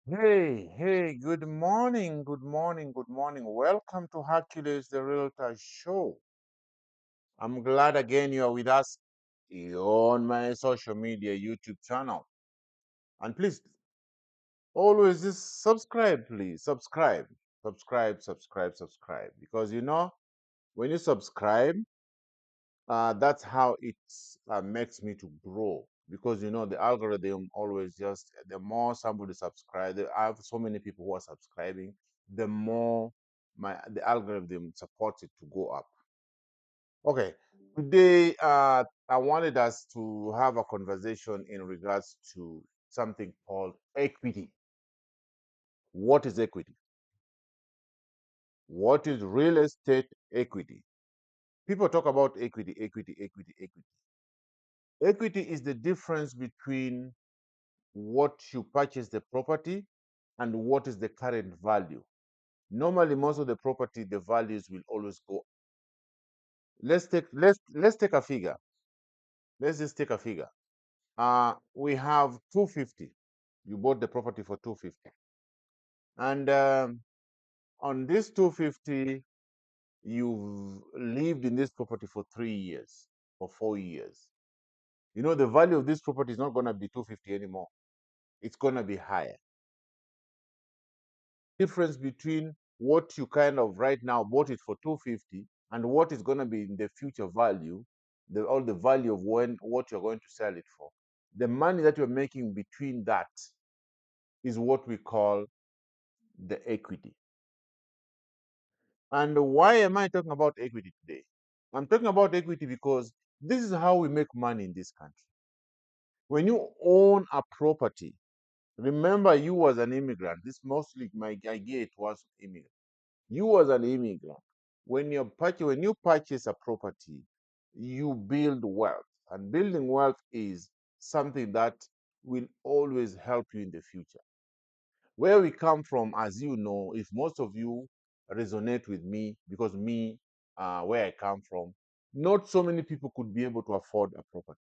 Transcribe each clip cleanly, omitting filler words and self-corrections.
Hey, good morning, good morning, good morning. Welcome to Hercules the Realtor Show. I'm glad again you are with us on my social media YouTube channel. And please always just subscribe, please. Subscribe. Because when you subscribe, that's how it makes me to grow. Because the algorithm always just the more somebody subscribe, I have so many people who are subscribing, the more the algorithm supports it to go up. Okay, today I wanted us to have a conversation in regards to something called equity. What is equity? What is real estate equity? People talk about equity. Equity is the difference between what you purchase the property and what is the current value. Normally, most of the property, the values will always go. Let's take a figure. Let's just take a figure. We have 250. You bought the property for 250, and on this 250, you've lived in this property for 3 years or 4 years. The value of this property is not going to be 250 anymore. It's going to be higher. Difference between what you kind of right now bought it for 250 and what is going to be in the future value, all the value of what you're going to sell it for. The money that you're making between that is what we call the equity. And why am I talking about equity today? I'm talking about equity because this is how we make money in this country. When you own a property, remember you as an immigrant, this mostly my idea it was immigrant. You as an immigrant, when you purchase a property, you build wealth, and building wealth is something that will always help you in the future. Where we come from, as you know, if most of you resonate with me, because me, where I come from, not so many people could be able to afford a property.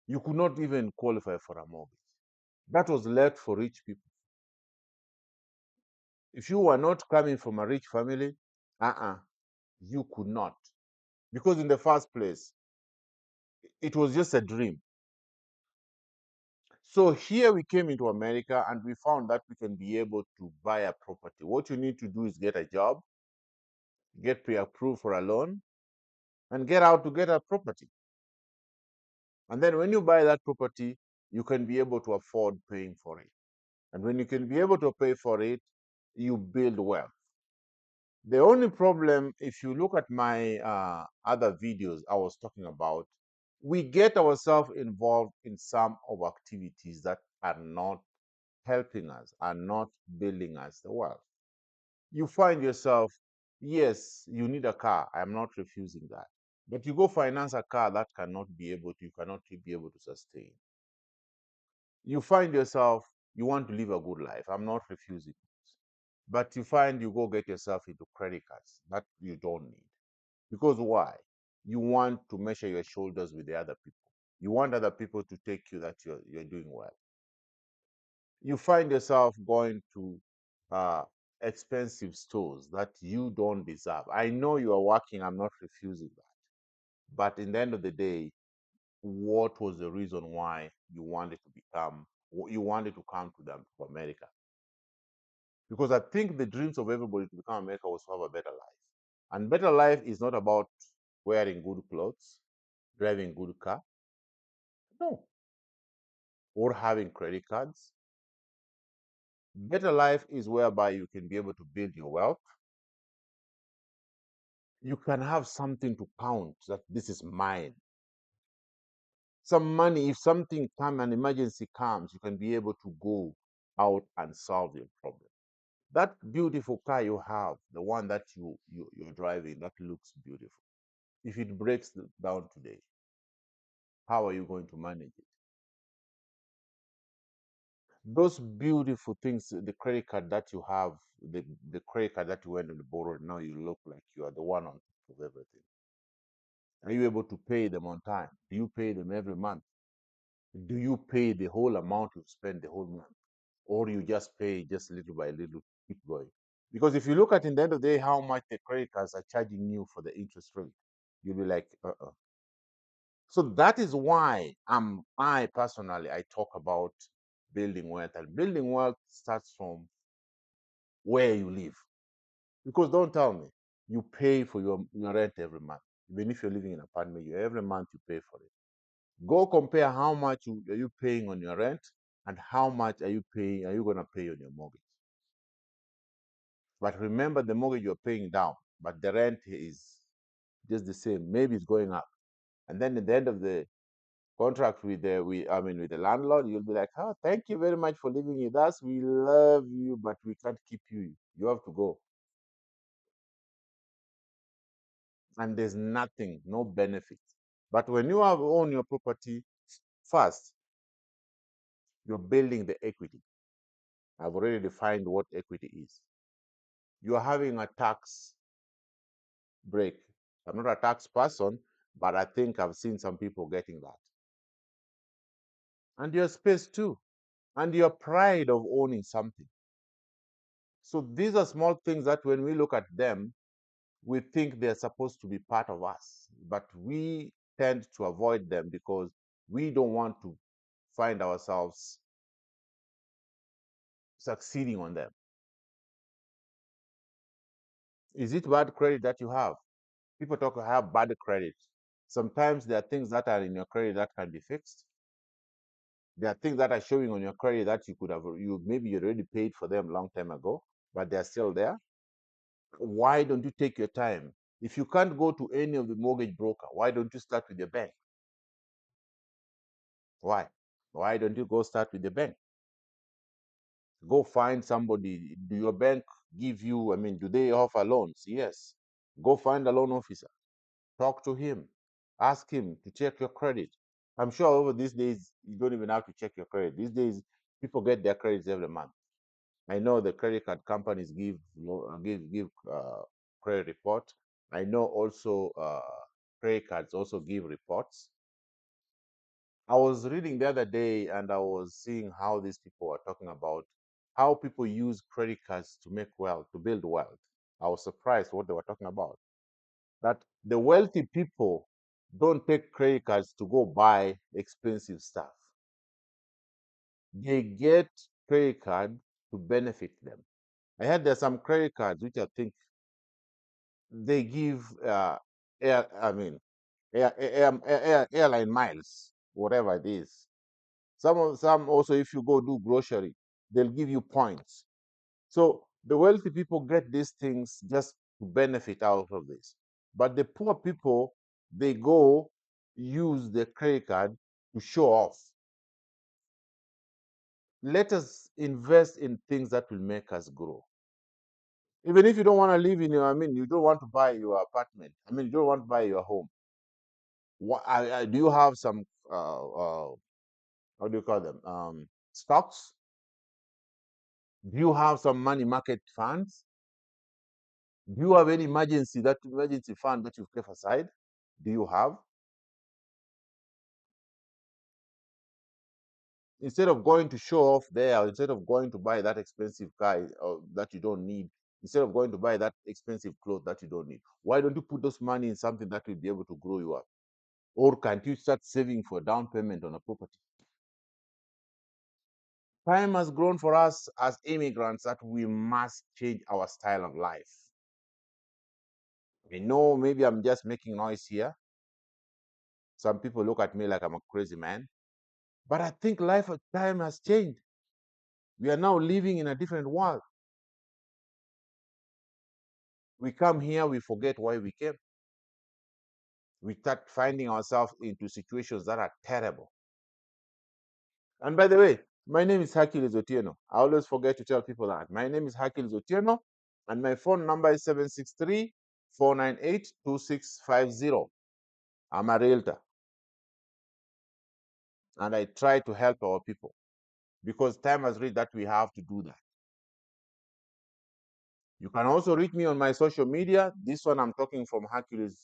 You could not even qualify for a mortgage. That was left for rich people. If you were not coming from a rich family, uh-uh, you could not. Because in the first place, it was just a dream. So here we came into America and we found that we can be able to buy a property. What you need to do is get a job, get pre-approved for a loan, and get out to get a property. And then when you buy that property, you can be able to afford paying for it. And when you can be able to pay for it, you build wealth. The only problem, if you look at my other videos I was talking about, we get ourselves involved in some of activities that are not helping us, are not building us the wealth. You find yourself, yes, you need a car. I'm not refusing that. But you go finance a car that you cannot be able to sustain. You find yourself, you want to live a good life. I'm not refusing it. But you find you go get yourself into credit cards that you don't need. Because why? You want to measure your shoulders with the other people. You want other people to take you that you're doing well. You find yourself going to uh, expensive stores that you don't deserve. I know you are working, I'm not refusing that. But in the end of the day, what was the reason why you wanted to come to America? Because I think the dreams of everybody to become America was to have a better life. And better life is not about wearing good clothes, driving good car, no, or having credit cards. Better life is whereby you can be able to build your wealth. You can have something to count that this is mine. Some money, if an emergency comes, you can be able to go out and solve your problem. That beautiful car you have, the one that you're driving, that looks beautiful. If it breaks down today, how are you going to manage it? Those beautiful things, the credit card that you have, the credit card that you went and borrowed, now you look like you are the one on top of everything. Are you able to pay them on time? Do you pay them every month? Do you pay the whole amount you spend the whole month? or you just pay just little by little, keep going. Because if you look at in the end of the day how much the credit cards are charging you for the interest rate, you'll be like, So that is why I personally I talk about building wealth, and building wealth starts from where you live. Because don't tell me you pay for your rent every month. Even if you're living in an apartment, every month you pay for it. Go compare how much are you paying on your rent and how much are you gonna pay on your mortgage. But remember the mortgage you're paying down, but the rent is just the same. Maybe it's going up. And then at the end of the contract with with the landlord, you'll be like, oh, thank you very much for living with us. We love you, but we can't keep you. You have to go. And there's nothing, no benefit. But when you have own your property, first, you're building the equity. I've already defined what equity is. You're having a tax break. I'm not a tax person, but I think I've seen some people getting that. And your space too. And your pride of owning something. So these are small things that when we look at them, we think they're supposed to be part of us, but we tend to avoid them because we don't want to find ourselves succeeding on them. Is it bad credit that you have? People talk about have bad credit. Sometimes there are things that are in your credit that can be fixed. There are things that are showing on your credit that you could have you maybe you already paid for them long time ago, but they're still there. Why don't you take your time? If you can't go to any of the mortgage broker, why don't you start with your bank? Why? Why don't you go start with the bank? Go find somebody. Do your bank give you, do they offer loans? Yes. Go find a loan officer. Talk to him. Ask him to check your credit. I'm sure over these days, you don't even have to check your credit. These days, people get their credits every month. I know the credit card companies give credit report. I know also credit cards also give reports. I was reading the other day and I was seeing how these people were talking about how people use credit cards to make wealth, to build wealth. I was surprised what they were talking about. That the wealthy people don't take credit cards to go buy expensive stuff. They get credit card to benefit them. I heard there's some credit cards which I think they give air, I mean airline miles, whatever it is. Some also, if you go do grocery, they'll give you points. So the wealthy people get these things just to benefit out of this. But the poor people, they go use the credit card to show off. Let us invest in things that will make us grow. Even if you don't want to live in you don't want to buy your apartment. You don't want to buy your home. Do you have some, how do you call them? Stocks? Do you have some money market funds? Do you have any emergency fund that you've kept aside? Do you have? Instead of going to show off there, instead of going to buy that expensive car that you don't need, instead of going to buy that expensive clothes that you don't need, why don't you put those money in something that will be able to grow you up? Or can't you start saving for down payment on a property? Time has grown for us as immigrants that we must change our style of life. I know maybe I'm just making noise here. Some people look at me like I'm a crazy man. But I think life of time has changed. We are now living in a different world. We come here, we forget why we came. We start finding ourselves into situations that are terrible. And by the way, my name is Hercules Otieno. I always forget to tell people that. My name is Hercules Otieno, and my phone number is 763-498-2650. I'm a realtor, and I try to help our people because time has reached that we have to do that. You can also reach me on my social media. This one I'm talking from Hercules,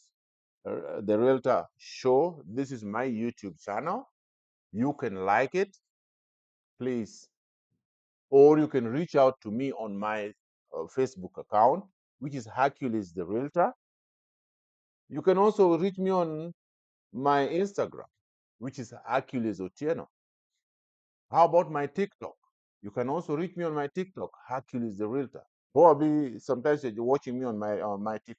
the Realtor Show. This is my YouTube channel. You can like it. Please or you can reach out to me on my Facebook account, which is Hercules the Realtor. You can also reach me on my Instagram, which is Hercules Otieno. How about my TikTok? You can also reach me on my TikTok, Hercules the Realtor. Probably sometimes you're watching me on my TikTok.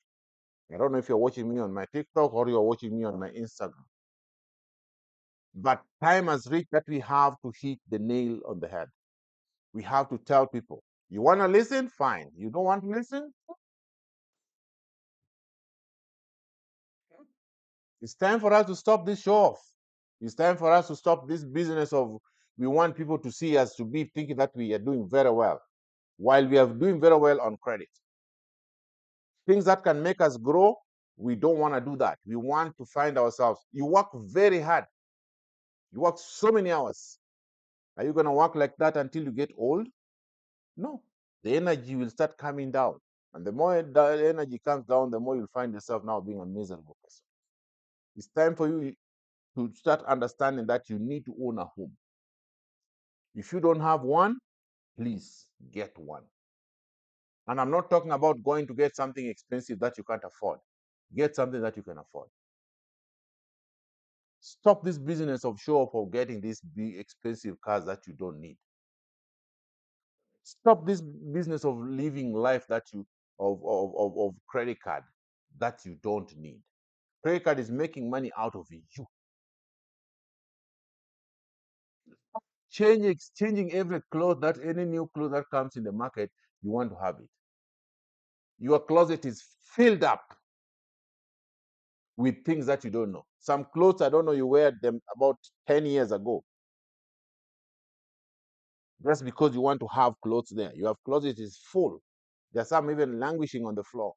I don't know if you're watching me on my TikTok or you're watching me on my Instagram. But time has reached that we have to hit the nail on the head. We have to tell people, you want to listen? Fine. You don't want to listen? It's time for us to stop this show off. It's time for us to stop this business of we want people to see us to be thinking that we are doing very well while we are doing very well on credit. Things that can make us grow, we don't want to do that. We want to find ourselves. You work very hard. You work so many hours. Are you going to work like that until you get old? No. The energy will start coming down. And the more the energy comes down, the more you'll find yourself now being a miserable person. It's time for you to start understanding that you need to own a home. If you don't have one, please get one. And I'm not talking about going to get something expensive that you can't afford. Get something that you can afford. Stop this business of show up of getting these big expensive cars that you don't need. Stop this business of living life that you of credit card that you don't need. Credit card is making money out of you. Changing every cloth that any new cloth that comes in the market, you want to have it. Your closet is filled up with things that you don't know. Some clothes, I don't know, you wear them about 10 years ago. Just because you want to have clothes there. Your closet is full. There's some even languishing on the floor.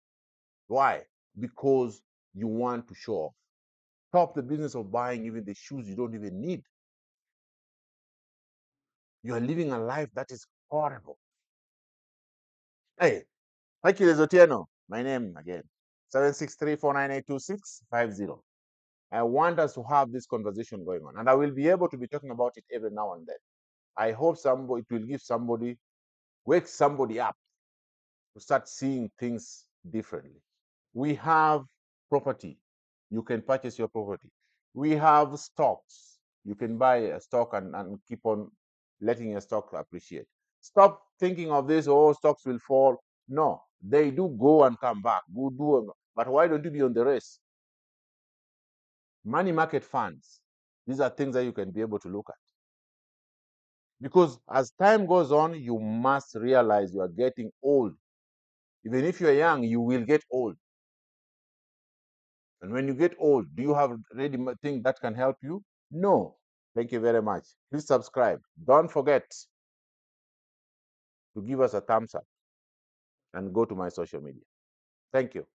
Why? Because you want to show off. Stop the business of buying even the shoes you don't even need. You are living a life that is horrible. Hey, thank you, Otieno. My name again, 763-498-2650. I want us to have this conversation going on, and I will be able to be talking about it every now and then. I hope somebody it will give somebody, wake somebody up to start seeing things differently. We have property. You can purchase your property. We have stocks. You can buy a stock and keep on letting your stock appreciate. Stop thinking of this, oh, stocks will fall. No, they do go and come back. Go do, but why don't you be on the race? Money market funds. These are things that you can be able to look at. Because as time goes on, you must realize you are getting old. Even if you're young, you will get old. And when you get old, do you have ready thing that can help you? No. Thank you very much. Please subscribe. Don't forget to give us a thumbs up and go to my social media. Thank you.